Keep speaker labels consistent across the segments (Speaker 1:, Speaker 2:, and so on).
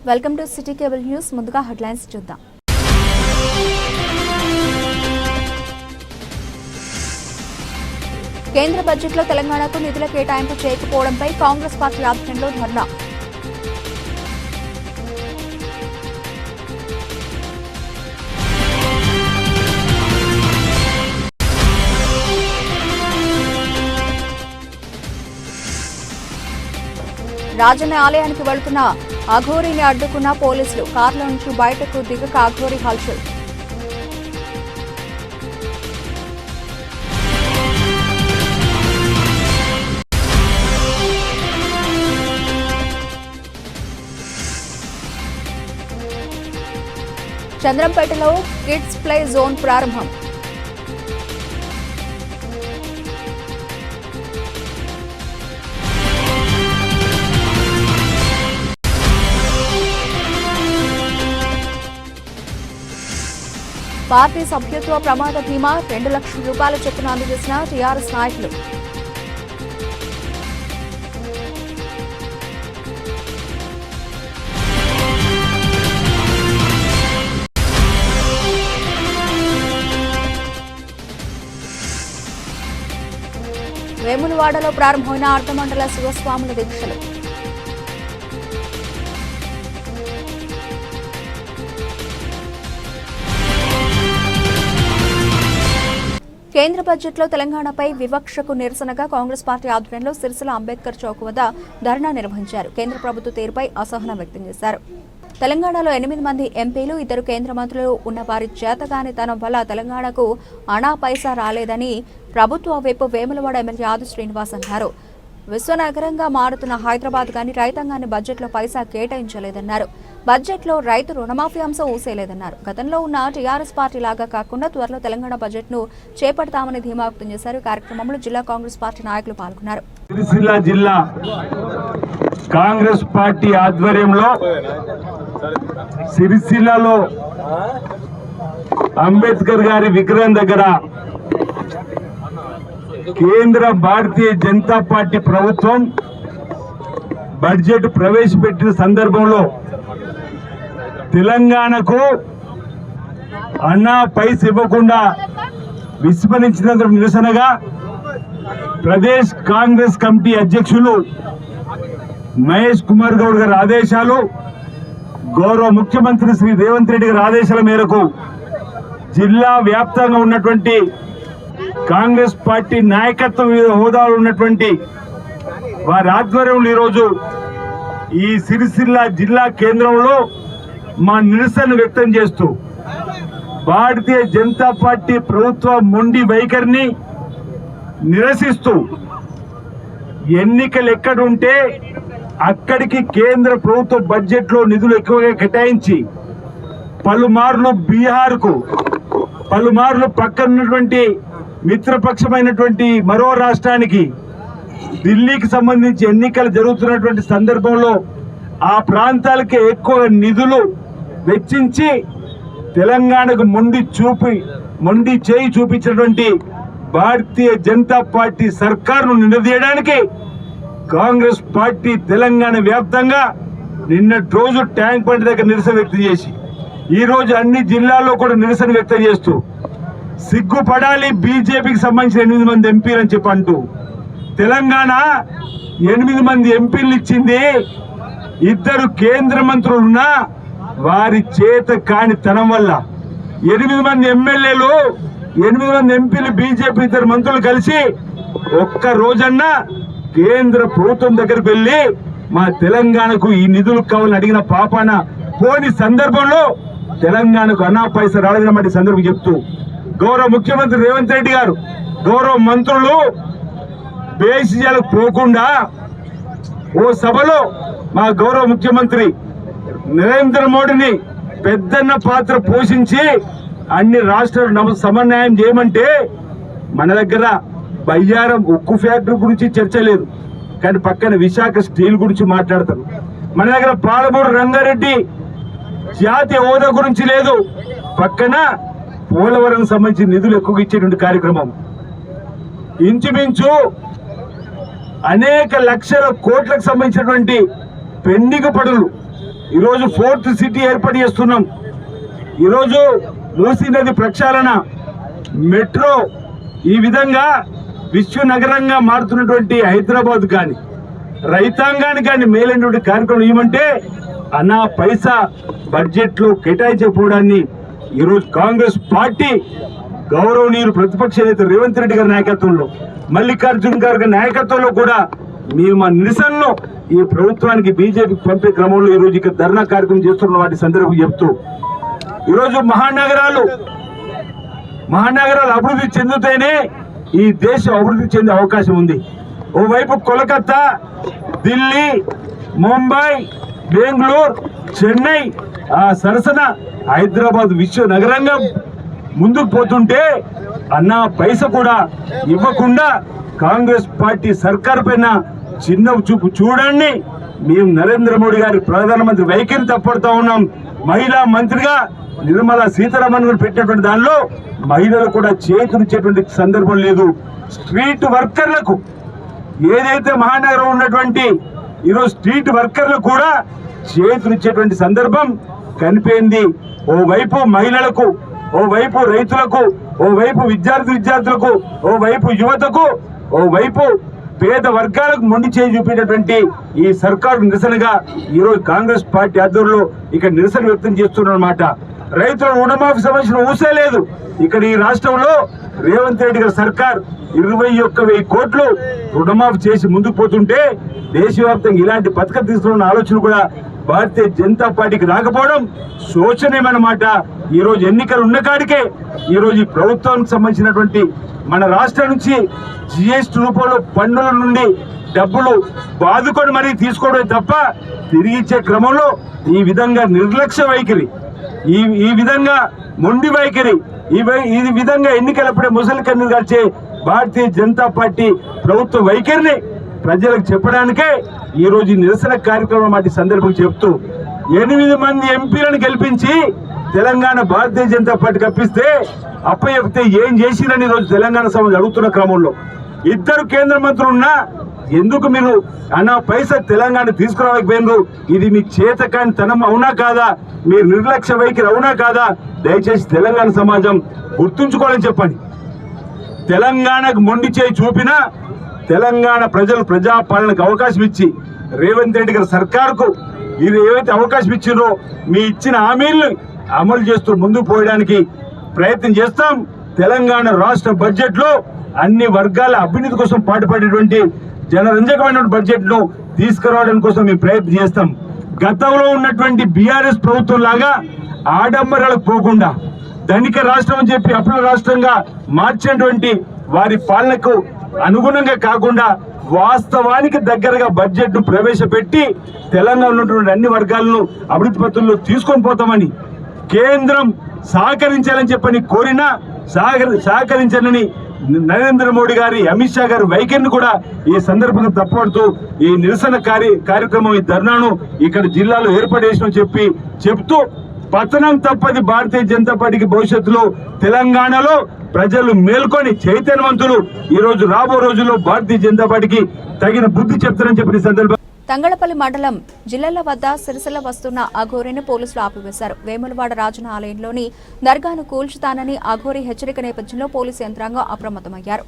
Speaker 1: Welcome to city cable news. ముందుగా headlines చూద్దాం. కేంద్ర బడ్జెట్లో తెలంగాణకు నిధుల కేటాయింపు చేయకపోవడంపై కాంగ్రెస్ పార్టీ ఆధ్వర్యంలో ధర్నా. రాజన్న ఆలయానికి వెళుతున్న అఘోరిని అడ్డుకున్న పోలీసులు. కార్ల నుంచి బయటకు దిగక అఘోరి హల్చల్. చంద్రంపేటలో కిడ్స్ ప్లే జోన్ ప్రారంభం. పార్టీ సభ్యత్వ ప్రమాద బీమా 2 లక్షల రూపాయల చొప్పున అందజేసిన టీఆర్ఎస్ నాయకులు. వేములవాడలో ప్రారంభమైన అర్ధమండల శివస్వాముల దీక్షలు. కేంద్ర బడ్జెట్లో తెలంగాణపై వివక్షకు నిరసనగా కాంగ్రెస్ పార్టీ ఆధ్వర్యంలో సిరిసిల్ల అంబేద్కర్ చౌక్ వద్ద ధర్నా నిర్వహించారు. కేంద్ర ప్రభుత్వ తీరుపై అసహనం వ్యక్తం చేశారు. తెలంగాణలో 8 మంది ఎంపీలు, 2 కేంద్ర మంత్రులు ఉన్న వారి చేతగానితనం వల్ల తెలంగాణకు అణా పైసా రాలేదని ప్రభుత్వ వైపు వేములవాడ ఎమ్మెల్యే ఆది శ్రీనివాస్ అన్నారు. విశ్వనగరంగా మారుతున్న హైదరాబాద్ గాని రైతాంగాన్ని బడ్జెట్లో పైసా కేటాయించలేదన్నారు. బడ్జెట్లో రైతు రుణమాఫీ అంశం ఊసేలేదన్నారు. గతంలో ఉన్న టీఆర్ఎస్ పార్టీ లాగా కాకుండా త్వరలో తెలంగాణ బడ్జెట్ ను చేపడతామని ధీమా వ్యక్తం చేశారు. కార్యక్రమంలో జిల్లా కాంగ్రెస్ పార్టీ నాయకులు పాల్గొన్నారు.
Speaker 2: సిరిసిల్ల జిల్లా కాంగ్రెస్ పార్టీ ఆధ్వర్యంలో సిరిసిల్లలో అంబేద్కర్ గారి విగ్రహం దగ్గర కేంద్ర భారతీయ జనతా పార్టీ ప్రభుత్వం బడ్జెట్ ప్రవేశపెట్టిన సందర్భంలో తెలంగాణకు అన్నా పైస ఇవ్వకుండా విస్మరించినందుకు నిరసనగా ప్రదేశ్ కాంగ్రెస్ కమిటీ అధ్యక్షులు మహేష్ కుమార్ గౌడ్ గారి ఆదేశాలు, గౌరవ ముఖ్యమంత్రి శ్రీ రేవంత్ రెడ్డి గారి ఆదేశాల మేరకు జిల్లా వ్యాప్తంగా ఉన్నటువంటి కాంగ్రెస్ పార్టీ నాయకత్వం హోదాలో ఉన్నటువంటి వారి ఆధ్వర్యంలో ఈరోజు ఈ సిరిసిల్ల జిల్లా కేంద్రంలో మా నిరసన వ్యక్తం చేస్తూ భారతీయ జనతా పార్టీ ప్రభుత్వ మొండి వైఖరిని నిరసిస్తూ ఎన్నికలు ఎక్కడుంటే అక్కడికి కేంద్ర ప్రభుత్వ బడ్జెట్లో నిధులు ఎక్కువగా కేటాయించి పలుమార్లు బీహార్కు, పలుమార్లు పక్కనున్నటువంటి మిత్రపక్షమైనటువంటి మరో రాష్ట్రానికి, ఢిల్లీకి సంబంధించి ఎన్నికలు జరుగుతున్నటువంటి సందర్భంలో ఆ ప్రాంతాలకే ఎక్కువ నిధులు వెచ్చించి తెలంగాణకు మొండి చేయి చూపించినటువంటి భారతీయ జనతా పార్టీ సర్కారును నిలదీయడానికి కాంగ్రెస్ పార్టీ తెలంగాణ వ్యాప్తంగా నిన్నటి రోజు ట్యాంక్ బండ్ దగ్గర నిరసన వ్యక్తం చేసి ఈ రోజు అన్ని జిల్లాల్లో కూడా నిరసన వ్యక్తం చేస్తూ సిగ్గుపడాలి బీజేపీకి సంబంధించిన 8 మంది ఎంపీలు అని చెప్పి అంటూ, తెలంగాణ 8 మంది ఎంపీలు ఇచ్చింది, 2 కేంద్ర మంత్రులున్నా వారి చేత కాని తనం వల్ల 8 మంది ఎమ్మెల్యేలు, 8 మంది ఎంపీలు, బీజేపీ 2 మంత్రులు కలిసి ఒక్క రోజన్నా కేంద్ర ప్రభుత్వం దగ్గరకు వెళ్ళి మా తెలంగాణకు ఈ నిధులు కావాలని అడిగిన పాపాన పోని సందర్భంలో తెలంగాణకు అన్నా పైసా రాలేదన్నమాట సందర్భం చెప్తూ గౌరవ ముఖ్యమంత్రి రేవంత్ రెడ్డి గారు, గౌరవ మంత్రులు బేసిజాలకు పోకుండా ఓ సభలో మా గౌరవ ముఖ్యమంత్రి నరేంద్ర మోడీని పెద్దన్న పాత్ర పోషించి అన్ని రాష్ట్రాలు సమన్వయం చేయమంటే మన దగ్గర బయ్యారం ఉక్కు ఫ్యాక్టరీ గురించి చర్చ లేదు, కానీ పక్కన విశాఖ స్టీల్ గురించి మాట్లాడతారు. మన దగ్గర పాలమూరు రంగారెడ్డి జాతీయ హోదా గురించి లేదు, పక్కన పోలవరం సంబంధించి నిధులు ఎక్కువ ఇచ్చేటువంటి కార్యక్రమం. ఇంచుమించు అనేక లక్షల కోట్లకు సంబంధించినటువంటి పెండింగ్ పనులు ఈరోజు 4th సిటీ ఏర్పాటు చేస్తున్నాం. ఈరోజు మూసీ నది ప్రక్షాళన, మెట్రో, ఈ విధంగా విశ్వ నగరంగా మారుతున్నటువంటి హైదరాబాద్ కానీ రైతాంగానికి కానీ మేలైనటువంటి కార్యక్రమం ఏమంటే అన్నా పైసా బడ్జెట్లో కేటాయించకపోవడాన్ని ఈరోజు కాంగ్రెస్ పార్టీ గౌరవనీయులు ప్రతిపక్ష నేత రేవంత్ రెడ్డి గారి నాయకత్వంలో, మల్లికార్జున్ గారి నాయకత్వంలో కూడా మేము మా నిరసనను ఈ ప్రభుత్వానికి బీజేపీకి పంపే క్రమంలో ఈరోజు ఇక్కడ ధర్నా కార్యక్రమం చేస్తున్న వాటి సందర్భం చెప్తూ ఈరోజు మహానగరాలు అభివృద్ధి చెందితేనే ఈ దేశం అభివృద్ధి చెందే అవకాశం ఉంది. ఓవైపు కోలకత్తా, ఢిల్లీ, ముంబై, బెంగళూరు, చెన్నై, ఆ సరసన హైదరాబాద్ విశ్వ నగరంగా ముందుకు పోతుంటే అన్నా పైస కూడా ఇవ్వకుండా కాంగ్రెస్ పార్టీ సర్కార్ పైన చిన్న చూపు చూడండి. మేము నరేంద్ర మోడీ గారి ప్రధానమంత్రి వైఖరిని తప్పడుతూ ఉన్నాం. మహిళా మంత్రిగా నిర్మలా సీతారామన్ గారు పెట్టినటువంటి దానిలో మహిళలు కూడా చేతునిచ్చేటువంటి సందర్భం లేదు. స్ట్రీట్ వర్కర్లకు ఏదైతే మహానగరం ఉన్నటువంటి ఈరోజు స్ట్రీట్ వర్కర్లకు కూడా చేతునిచ్చేటువంటి సందర్భం కనిపోయింది. ఓవైపు మహిళలకు, ఓవైపు రైతులకు, ఓవైపు విద్యార్థులకు, ఓవైపు యువతకు, ఓవైపు పేద వర్గాలకు మొండి చేయి చూపేటటువంటి ఈ సర్కారు నిరసనగా ఈరోజు కాంగ్రెస్ పార్టీ ఆధ్వర్యంలో ఇక్కడ నిరసన వ్యక్తం చేస్తున్నారన్నమాట. రైతుల రుణమాఫీ సమస్యను ఊసే లేదు. ఇక్కడ ఈ రాష్ట్రంలో రేవంత్ రెడ్డి గారి సర్కార్ 21,000 కోట్లు రుణమాఫీ చేసి ముందుకు పోతుంటే దేశవ్యాప్తంగా ఇలాంటి పథకం తీసుకున్న ఆలోచన కూడా భారతీయ జనతా పార్టీకి రాకపోవడం శోచనీయమన్నమాట. ఈరోజు ఎన్నికలు ఉన్న కాడికే ఈరోజు ఈ ప్రభుత్వానికి సంబంధించినటువంటి మన రాష్ట్రం నుంచి జిఎస్టీ రూపంలో పన్నుల నుండి డబ్బులు బాదుకొని మరీ తీసుకోవడమే తప్ప తిరిగి ఇచ్చే క్రమంలో ఈ విధంగా నిర్లక్ష్య వైఖరి, ఈ విధంగా మొండి వైఖరి, ఈ విధంగా ఎన్నికలప్పుడే ముసలి కన్ను గార్చే భారతీయ జనతా పార్టీ ప్రభుత్వ వైఖరిని ప్రజలకు చెప్పడానికే ఈరోజు నిరసన కార్యక్రమం వాటి సందర్భం చెప్తూ 8 మంది ఎంపీలను గెలిపించి తెలంగాణ భారతీయ జనతా పార్టీ కప్పిస్తే అప్పచెప్తే ఏం చేసిరని ఈరోజు తెలంగాణ సమాజం అడుగుతున్న క్రమంలో 2 కేంద్ర మంత్రులు ఉన్నా ఎందుకు మీరు అన్న పైసా తెలంగాణ తీసుకురావకపోయినారు? ఇది మీ చేతకాని తనం అవునా కాదా? మీరు నిర్లక్ష్య వైఖరి అవునా కాదా? దయచేసి తెలంగాణ సమాజం గుర్తుంచుకోవాలని చెప్పండి. తెలంగాణకు మొండి చేయి చూపినా తెలంగాణ ప్రజలు ప్రజాపాలనకు అవకాశం ఇచ్చి రేవంత్ రెడ్డి గారి సర్కారుకు ఇది ఏవైతే అవకాశం ఇచ్చిందో మీ ఇచ్చిన హామీలను అమలు చేస్తూ ముందుకు పోయడానికి ప్రయత్నం చేస్తాం. తెలంగాణ రాష్ట్ర బడ్జెట్ లో అన్ని వర్గాల అభ్యున్నతి కోసం పాటుపడేటువంటి జనరంజకమైన బడ్జెట్ ను తీసుకురావడం కోసం మేము ప్రయత్నం చేస్తాం. గతంలో ఉన్నటువంటి బీఆర్ఎస్ ప్రభుత్వం లాగా ఆడంబరాలకు పోకుండా ధనిక రాష్ట్రం అని చెప్పి అప్పుల రాష్ట్రంగా మార్చినటువంటి వారి పాలనకు అనుగుణంగా కాకుండా వాస్తవానికి దగ్గరగా బడ్జెట్ ను ప్రవేశపెట్టి తెలంగాణ ఉన్నటువంటి అన్ని వర్గాలను అభివృద్ధి పత్రంలో తీసుకొని పోతామని కేంద్రం సహకరించాలని చెప్పని కోరినా సహకరించాలని నరేంద్ర మోడీ గారి, అమిత్ షా గారి వైఖరిని కూడా ఈ సందర్భంగా తప్పబడుతూ ఈ నిరసన కార్యక్రమం, ఈ ధర్నాను ఇక్కడ జిల్లాలో ఏర్పాటు చేసిన చెప్తూ పతనం తప్పది భారతీయ జనతా పార్టీకి. భవిష్యత్తులో తెలంగాణలో ప్రజలు మేల్కొని చైతన్యవంతులు ఈ రోజు రాబో రోజుల్లో భారతీయ జనతా పార్టీకి తగిన బుద్ధి చెప్తారని చెప్పిన సందర్భం.
Speaker 1: తంగళపల్లి మండలం జిల్లల వద్ద సిరిసిల్ల వస్తున్న అఘోరిని పోలీసులు ఆపివేశారు. వేములవాడ రాజన ఆలయంలోని దర్గాను కూల్చుతానని అఘోరి హెచ్చరిక నేపథ్యంలో పోలీసు యంత్రాంగం అప్రమత్తమయ్యారు.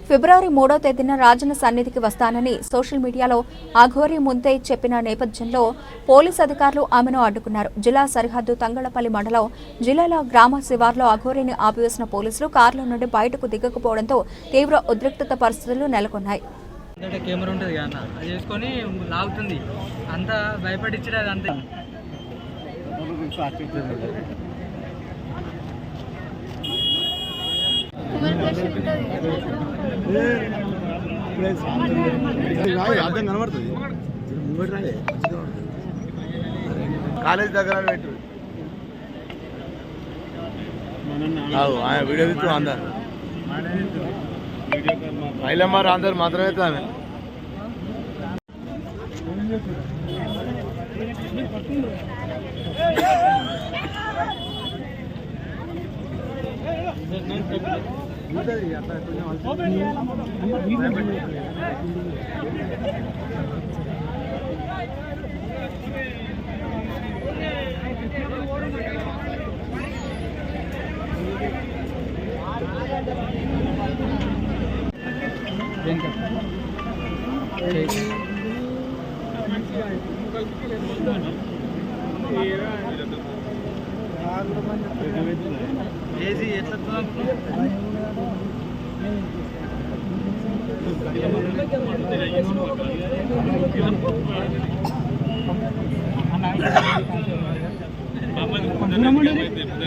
Speaker 1: ఫిబ్రవరి 3వ తేదీన రాజన సన్నిధికి వస్తానని సోషల్ మీడియాలో అఘోరి ముందే చెప్పిన నేపథ్యంలో పోలీసు అధికారులు ఆమెను అడ్డుకున్నారు. జిల్లా సరిహద్దు తంగళపల్లి మండలం జిల్లాల గ్రామ శివార్లో అఘోరిని ఆపివేసిన పోలీసులు కారులో నుండి బయటకు దిగకపోవడంతో తీవ్ర ఉద్రిక్తత పరిస్థితులు నెలకొన్నాయి.
Speaker 3: కెమెరా ఉంటుంది కదా అది చేసుకొని లాగుతుంది, అంతా భయపడిచ్చాడు. అది అంతే
Speaker 4: అర్థం కనబడుతుంది. కాలేజ్ దగ్గర పెట్టు ఆయన వీడియో తీస్తూ అందరు మైలమ్మారు అందరు మాత్రమే ఆమె
Speaker 3: ఏసీ ఎట్లా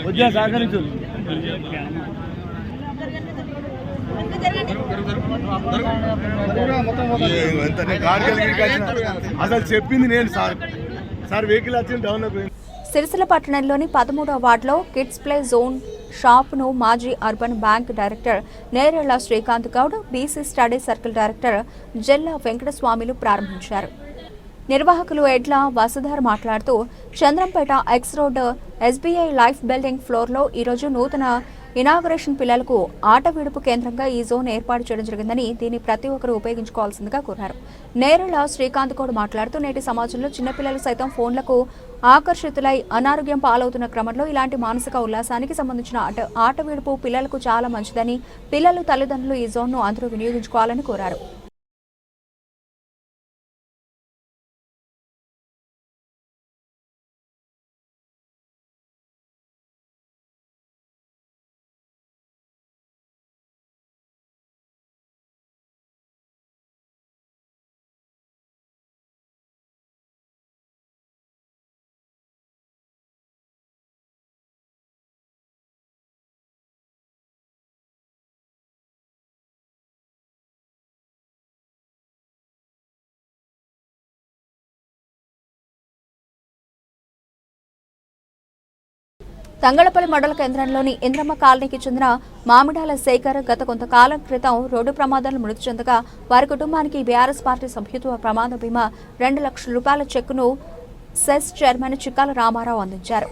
Speaker 4: వచ్చా సహకరించు అసలు చెప్పింది నేను సార్ వెహికల్ వచ్చింది డౌన్ అయిపోయింది.
Speaker 1: సిరిసిల్ల పట్టణంలోని 13వ వార్డులో కిడ్స్ ప్లే జోన్ షాప్ను మాజీ urban bank director Nerella Srikanth Goud, BC study circle director Jella వెంకటస్వామిలు ప్రారంభించారు. నిర్వాహకులు ఎడ్ల వసుధర్ మాట్లాడుతూ Chandrampet X road SBI life building ఫ్లోర్లో ఈరోజు నూతన ఇనాగరేషన్ పిల్లలకు ఆట విడుపు కేంద్రంగా ఈ జోన్ ఏర్పాటు చేయడం జరిగిందని దీన్ని ప్రతి ఒక్కరూ ఉపయోగించుకోవాల్సిందిగా కోరారు. నేరుల శ్రీకాంత్ గౌడ్ మాట్లాడుతూ నేటి సమాజంలో చిన్నపిల్లలు సైతం ఫోన్లకు ఆకర్షితులై అనారోగ్యం పాలవుతున్న క్రమంలో ఇలాంటి మానసిక ఉల్లాసానికి సంబంధించిన ఆట విడుపు పిల్లలకు చాలా మంచిదని, పిల్లలు తల్లిదండ్రులు ఈ జోన్ను అందరూ వినియోగించుకోవాలని కోరారు. తంగళపల్లి మండల కేంద్రంలోని ఇంద్రమ్మ కాలనీకి చెందిన మామిడాల శేఖర్ గత కొంతకాలం క్రితం రోడ్డు ప్రమాదంలో మృతి చెందగా వారి కుటుంబానికి బీఆర్ఎస్ పార్టీ సభ్యత్వ ప్రమాద బీమా 2 లక్షల రూపాయల చెక్కును సెస్ చైర్మన్ చిక్కాల రామారావు అందించారు.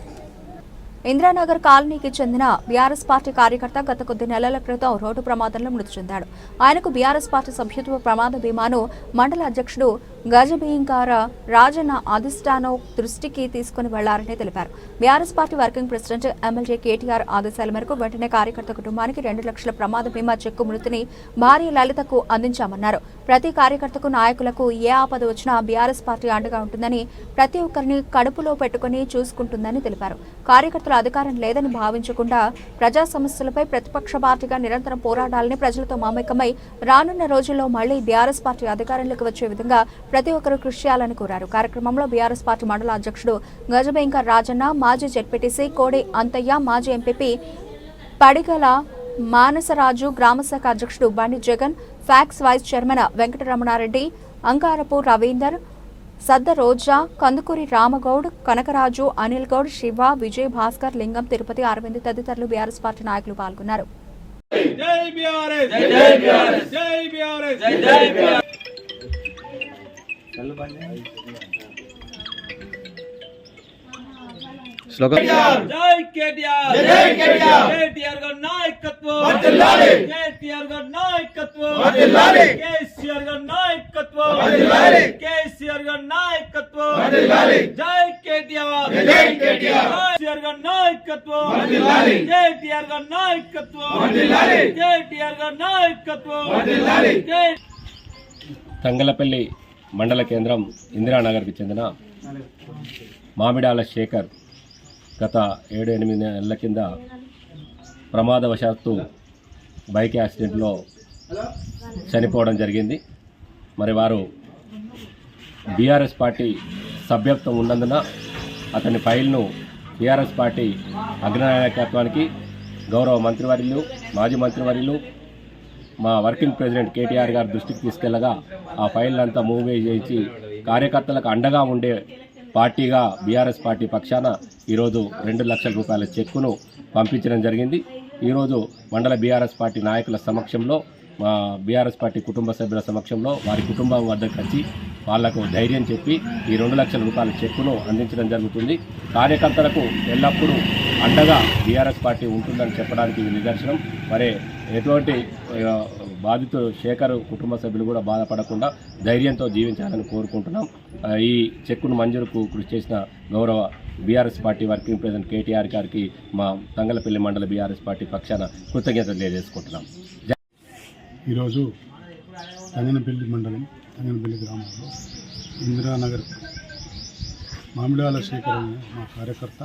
Speaker 1: ఇంద్రానగర్ కాలనీకి చెందిన బీఆర్ఎస్ పార్టీ కార్యకర్త గత కొద్ది నెలల క్రితం రోడ్డు ప్రమాదంలో మృతి చెందాడు. ఆయనకు బీఆర్ఎస్ పార్టీ సభ్యత్వ ప్రమాద బీమాను మండల అధ్యక్షుడు గజబీంకార రాజన్న అధిష్టానం దృష్టికి తీసుకుని వెళ్లారని తెలిపారు. BRS party working president MLA KTR ఆదేశాల మేరకు వెంటనే కార్యకర్త కుటుంబానికి 2 లక్షల ప్రమాద బీమా చెక్కు మృతిని భార్య లలితకు అందించామన్నారు. ప్రతి కార్యకర్తకు నాయకులకు ఏ ఆపద వచ్చినా బీఆర్ఎస్ పార్టీ అండగా ఉంటుందని, ప్రతి ఒక్కరిని కడుపులో పెట్టుకుని చూసుకుంటుందని తెలిపారు. కార్యకర్తల అధికారం లేదని భావించకుండా ప్రజా సమస్యలపై ప్రతిపక్ష పార్టీగా నిరంతరం పోరాడాలని ప్రజలతో మమేకమై రానున్న రోజుల్లో మళ్లీ బీఆర్ఎస్ పార్టీ అధికారంలోకి వచ్చే విధంగా ప్రతి ఒక్కరూ కృషి చేయాలని కోరారు. కార్యక్రమంలో బీఆర్ఎస్ పార్టీ మండల అధ్యక్షుడు గజబెంకర్ రాజన్న, మాజీ జెడ్పీటీసీ కోడి అంతయ్య, మాజీ ఎంపీపీ పడిగల మానసరాజు, గ్రామశాఖ అధ్యక్షుడు Bandi Jagan, PACS vice chairman Venkataramana Reddy, Angarapu Ravinder, Sadda Roja, Kandukuri Rama Goud, Kanakaraju, Anil Goud, Shiva, Vijay Bhaskar, Lingam, Tirupati, Arvind తదితరులు బీఆర్ఎస్ పార్టీ నాయకులు పాల్గొన్నారు.
Speaker 5: జై కేటీఆర్, జై కేటీఆర్, కేటీఆర్ గారి నాయకత్వం వర్ధిల్లాలి, కేటీఆర్ గారి నాయకత్వం వర్ధిల్లాలి, కేసీఆర్ గారి నాయకత్వం వర్ధిల్లాలి, కేసీఆర్ గారి నాయకత్వం వర్ధిల్లాలి, జై కేటీఆర్, జై కేటీఆర్, కేసీఆర్ గారి నాయకత్వం వర్ధిల్లాలి, కేటీఆర్ గారి నాయకత్వం వర్ధిల్లాలి, కేటీఆర్ గారి నాయకత్వం వర్ధిల్లాలి.
Speaker 6: తంగలపల్లి మండల కేంద్రం ఇందిరానగర్కి చెందిన మామిడాల శేఖర్ గత 7-8 నెలల కింద ప్రమాదవశాత్తు బైక్ యాక్సిడెంట్లో చనిపోవడం జరిగింది. మరి వారు బీఆర్ఎస్ పార్టీ సభ్యత్వం ఉన్నందున అతని ఫైల్ను బీఆర్ఎస్ పార్టీ అగ్రనాయకత్వానికి గౌరవ మంత్రివర్యులు, మాజీ మంత్రివర్యులు, మా వర్కింగ్ ప్రెసిడెంట్ కేటీఆర్ గారి దృష్టికి తీసుకెళ్లగా ఆ ఫైల్ అంతా మూవ్ చేయించి కార్యకర్తలకు అండగా ఉండే పార్టీగా బీఆర్ఎస్ పార్టీ పక్షాన ఈరోజు 2 లక్షల రూపాయల చెక్కును పంపించడం జరిగింది. ఈరోజు మండల బీఆర్ఎస్ పార్టీ నాయకుల సమక్షంలో, మా బీఆర్ఎస్ పార్టీ కుటుంబ సభ్యుల సమక్షంలో వారి కుటుంబం వద్దకు వచ్చి వాళ్లకు ధైర్యం చెప్పి ఈ 2 లక్షల రూపాయల చెక్కును అందించడం జరుగుతుంది. కార్యకర్తలకు ఎల్లప్పుడూ అండగా బీఆర్ఎస్ పార్టీ ఉంటుందని చెప్పడానికి ఇది నిదర్శనం. మరి ఎటువంటి బాధితుడు శేఖర్ కుటుంబ సభ్యులు కూడా బాధపడకుండా ధైర్యంతో జీవించాలని కోరుకుంటున్నాం. ఈ చెక్కును మంజూరుకు కృషి చేసిన గౌరవ BRS party working president KTR గారికి మా తంగలపల్లి మండల బీఆర్ఎస్ పార్టీ పక్షాన కృతజ్ఞతలు తెలియజేసుకుంటున్నాం.
Speaker 7: ఈరోజు తంగనపల్లి మండలం తంగనపల్లి గ్రామంలో ఇందిరానగర్
Speaker 4: మామిడాల శేఖర్ అనే మా కార్యకర్త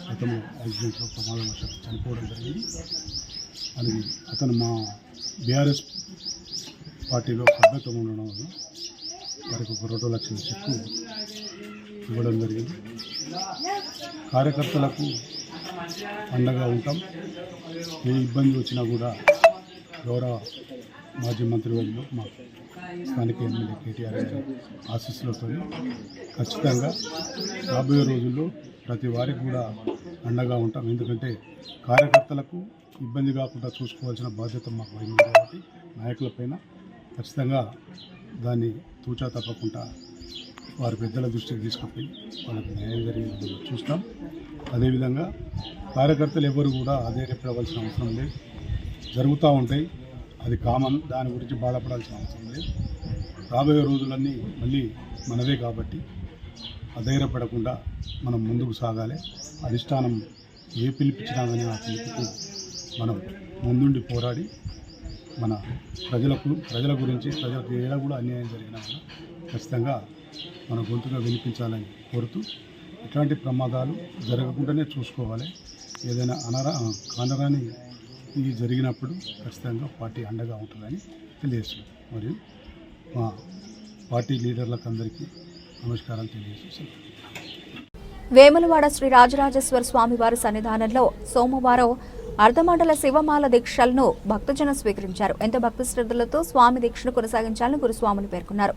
Speaker 4: గతంలో యాక్సిడెంట్లో ప్రమాదవశాత్తు చనిపోవడం జరిగింది. అది అతను మా బీఆర్ఎస్ పార్టీలో సభ్యత్వం ఉండడం వల్ల వారికి ఒక 2 లక్షల చెక్కు ఇవ్వడం జరిగింది. కార్యకర్తలకు అండగా ఉంటాం. ఏ ఇబ్బంది వచ్చినా కూడా గౌరవ మాజీ మంత్రివర్యులు మా స్థానిక ఎమ్మెల్యే కేటీఆర్ గారి ఆశీస్సులతో ఖచ్చితంగా రాబోయే రోజుల్లో ప్రతి వారికి కూడా అండగా ఉంటాం. ఎందుకంటే కార్యకర్తలకు ఇబ్బంది కాకుండా చూసుకోవాల్సిన బాధ్యత మాకు అయింది కాబట్టి నాయకులపైన ఖచ్చితంగా దాన్ని తూచా తప్పకుండా వారి పెద్దల దృష్టికి తీసుకుపోయి వాళ్ళకి న్యాయం జరిగి చూస్తాం. అదేవిధంగా కార్యకర్తలు ఎవరు కూడా అధైర్యపడవలసిన అవసరం లేదు. జరుగుతూ ఉంటాయి, అది కామన్. దాని గురించి బాధపడాల్సిన అవసరం లేదు. రాబోయే రోజులన్నీ మళ్ళీ మనదే కాబట్టి అధైర్యపడకుండా మనం ముందుకు సాగాలి. అధిష్టానం ఏ పిలిపించినా కానీ ఆ పిలుపుకు మనం ముందుండి పోరాడి మన ప్రజల గురించి ప్రజలకు ఏడా కూడా అన్యాయం జరిగినా కూడా ఖచ్చితంగా మన గొంతుగా వినిపించాలని కోరుతూ ఇట్లాంటి ప్రమాదాలు జరగకుండానే చూసుకోవాలి. ఏదైనా కానరాని ఇది జరిగినప్పుడు ఖచ్చితంగా పార్టీ అండగా ఉంటుందని తెలియజేస్తుంది. మరియు మా పార్టీ లీడర్లకు అందరికీ నమస్కారాలు తెలియజేస్తున్నాను.
Speaker 1: వేములవాడ శ్రీ రాజరాజేశ్వర స్వామివారి సన్నిధానంలో సోమవారం అర్ధమండల శివమాల దీక్షలను భక్తజనం స్వీకరించారు. ఎంతో భక్తి శ్రద్ధలతో స్వామి దీక్షను కొనసాగించాలని గురుస్వాములు పేర్కొన్నారు.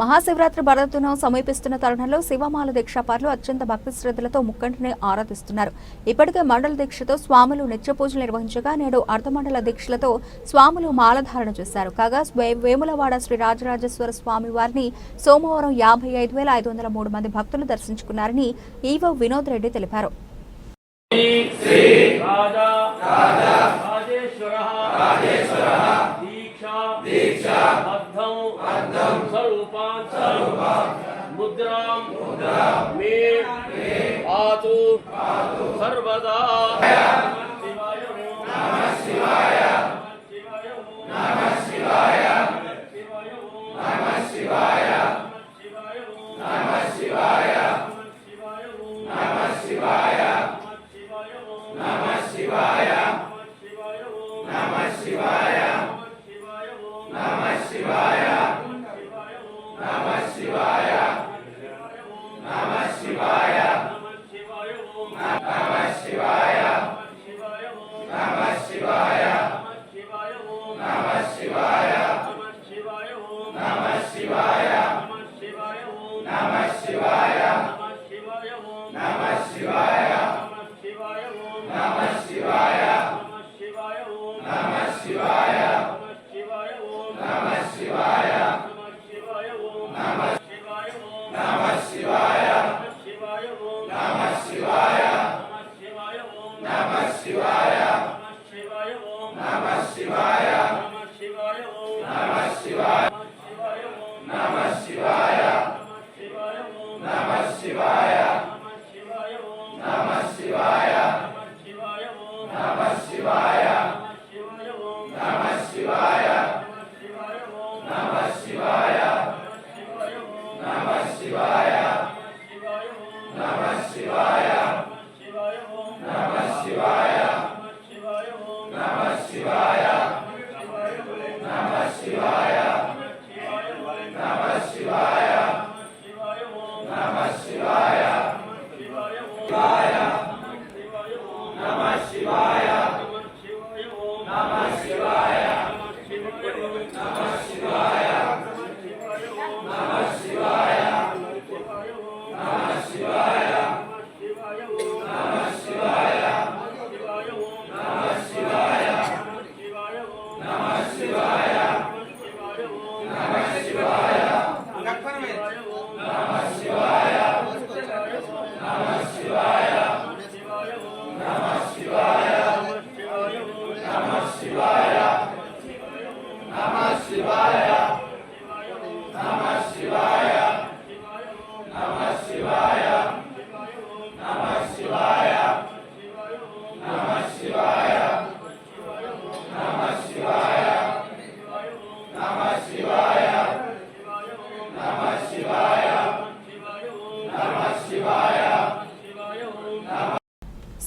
Speaker 1: మహాశివరాత్రి పర్వదినం సమీపిస్తున్న తరుణంలో శివమాల దీక్షాపరులు అత్యంత భక్తి శ్రద్ధలతో ముక్కంటిని ఆరాధిస్తున్నారు. ఇప్పటికే మండల దీక్షతో స్వాములు నిత్య పూజలు నిర్వహించగా నేడు అర్ధమండల దీక్షలతో స్వాములు మాలధారణ చేశారు. కాగా వేములవాడ శ్రీ రాజరాజేశ్వర స్వామి వారిని సోమవారం 55,503 మంది భక్తులు దర్శించుకున్నారని ఈవో వినోద్ రెడ్డి తెలిపారు.
Speaker 5: सर्वदा
Speaker 7: నమః శివాయ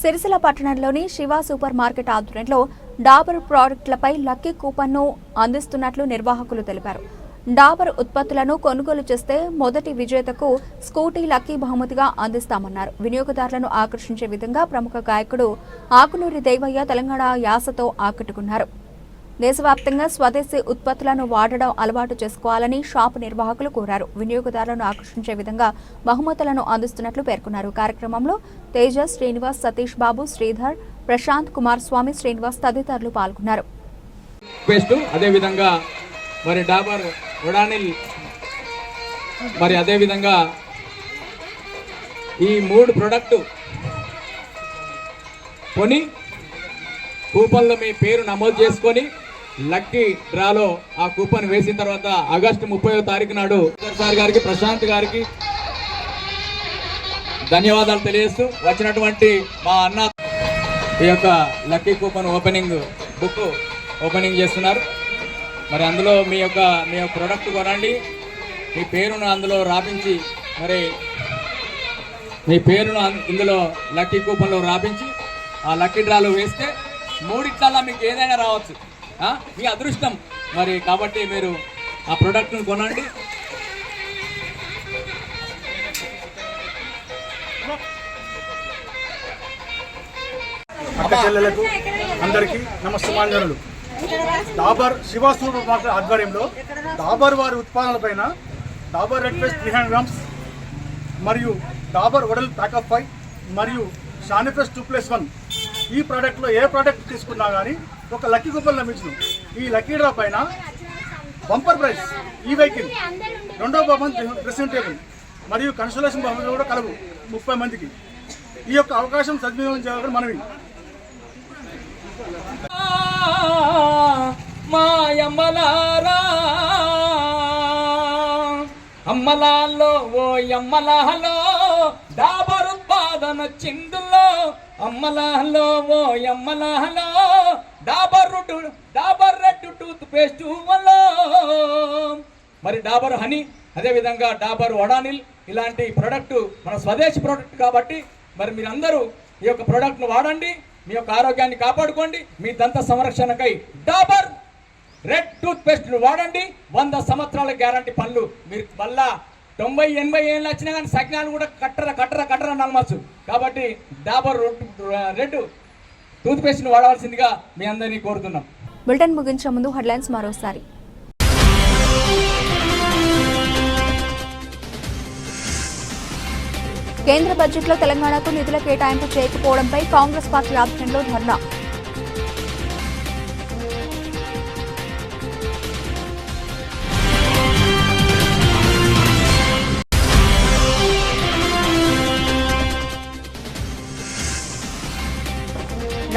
Speaker 1: సిరిసిల్ల పట్టణంలోని శివ సూపర్ మార్కెట్ ఆధ్వర్యంలో డాబర్ ప్రాడక్టులపై లక్కీ కూపన్ను అందిస్తున్నట్లు నిర్వాహకులు తెలిపారు. డాబర్ ఉత్పత్తులను కొనుగోలు చేస్తే మొదటి విజేతకు స్కూటీ లక్కీ బహుమతిగా అందిస్తామన్నారు. వినియోగదారులను ఆకర్షించే విధంగా ప్రముఖ గాయకుడు ఆకునూరి దేవయ్య తెలంగాణ యాసతో ఆకట్టుకున్నారు. దేశవ్యాప్తంగా స్వదేశీ ఉత్పత్తులను వాడడం అలవాటు చేసుకోవాలని షాపు నిర్వాహకులు కోరారు. వినియోగదారులను ఆకర్షించే విధంగా బహుమతులను అందిస్తున్నట్లు పేర్కొన్నారు. కార్యక్రమంలో తేజ, శ్రీనివాస్, సతీష్ బాబు, శ్రీధర్, ప్రశాంత్, కుమార్ స్వామి, శ్రీనివాస్ తదితరులు పాల్గొన్నారు.
Speaker 7: అదేవిధంగా మరి డాబర్ ఉడానిల్ మరి అదేవిధంగా ఈ 3 ప్రొడక్టు కొని కూపన్లో మీ పేరు నమోదు చేసుకొని లక్కీ డ్రాలో ఆ కూపన్ వేసిన తర్వాత ఆగస్టు 30వ తారీఖు నాడు సార్ గారికి, ప్రశాంత్ గారికి ధన్యవాదాలు తెలియజేస్తూ వచ్చినటువంటి మా అన్న ఈ యొక్క లక్కీ కూపన్ బుక్ ఓపెనింగ్ చేస్తున్నారు. మరి అందులో మీ యొక్క ప్రోడక్ట్ కొనండి, మీ పేరును అందులో రాపించి మరి మీ పేరును ఇందులో లక్కీ కూపన్లో రాపించి ఆ లక్కీ డ్రాలో వేస్తే 3 మీకు ఏదైనా రావచ్చు, మీ అదృష్టం మరి. కాబట్టి మీరు ఆ ప్రోడక్ట్ను కొనండి.
Speaker 4: అక్క చెల్లెలకు అందరికీ నమస్కారాలు. డాబర్ శివ సూపర్ మార్కెట్ ఆధ్వర్యంలో డాబర్ వారి ఉత్పాదనలపైన డాబర్ రెడ్ పేస్ట్ 300 గ్రామ్స్ మరియు డాబర్ ఓరల్ ప్యాకప్ 5 మరియు షానిఫ్రెష్ 2+1 ఈ ప్రోడక్ట్లో ఏ ప్రోడక్ట్ తీసుకున్నా కానీ ఒక లక్కీ కూపన్ లభించును. ఈ లక్కీ డ్రా పైన బంపర్ ప్రైజ్ ఈ వెహికల్, 2వ బహుమతి డ్రెస్సింగ్ టేబుల్ మరియు కన్సోలేషన్ బహుమతి కూడా కలవు 30 మందికి. ఈ యొక్క అవకాశం సద్వినియోగం చేయాలని మనవి.
Speaker 7: మాయమ్మలారా అమ్మలాల్లో ఓ అమ్మలాలో డాబర్ ఉత్పాదన చిందులో, అమ్మలాలో ఓ అమ్మలాలో డాబర్ రెడ్ టూత్ పేస్ట్ వల్ల మరి డాబర్ హనీ, అదేవిధంగా డాబర్ వడానిల్ ఇలాంటి ప్రోడక్ట్ మన స్వదేశీ ప్రోడక్ట్ కాబట్టి మరి మీరందరూ ఈ యొక్క ప్రోడక్ట్ను వాడండి, మీ యొక్క ఆరోగ్యాన్ని కాపాడుకోండి. మీ దంత సంరక్షణకై డాబర్ రెడ్ టూత్ పేస్ట్ వాడండి. 100 సంవత్సరాల గ్యారంటీ పళ్ళు. మీరు మళ్ళా 90-80 ఏళ్ళు వచ్చినా కానీ సజ్ఞాన్ని కూడా కట్టర నలమచ్చు. కాబట్టి డాబర్ రెడ్ టూత్ పేస్ట్ను వాడవలసిందిగా మీ అందరినీ కోరుతున్నాం.
Speaker 1: బులెటిన్ ముగించే ముందు హెడ్లైన్స్ మరోసారి. కేంద్ర బడ్జెట్లో తెలంగాణకు నిధుల కేటాయింపు చేయకపోవడంపై కాంగ్రెస్ పార్టీ ఆధ్వర్యంలో ధర్నా.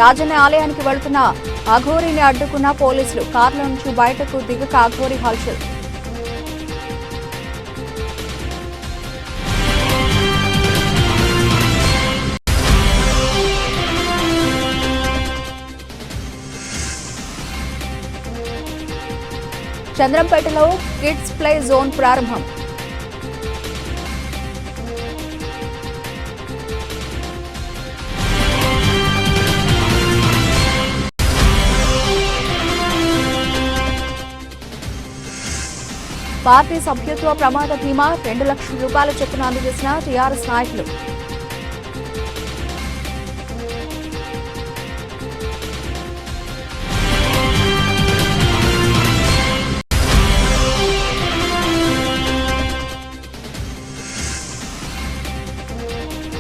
Speaker 1: రాజన్న ఆలయానికి వెళుతున్న అఘోరిని అడ్డుకున్న పోలీసులు. కార్ల నుంచి బయటకు దిగక అఘోరి హల్చల్. చంద్రంపేటలో కిడ్స్ ప్లే జోన్ ప్రారంభం. పార్టీ సభ్యత్వ ప్రమాద బీమా 2 లక్షల రూపాయల చొప్పున అందజేసిన టీఆర్ఎస్ నాయకులు.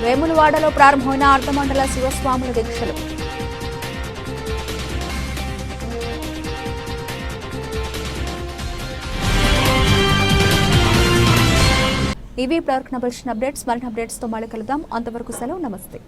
Speaker 1: వేములవాడలో ప్రారంభమైన అర్ధమండల శివస్వాముల దీక్షలు. ఇవి ప్రవర్తన అప్డేట్స్. మరిన్ని అప్డేట్స్తో మళ్ళీ కలుద్దాం. అంతవరకు సెలవు. నమస్తే.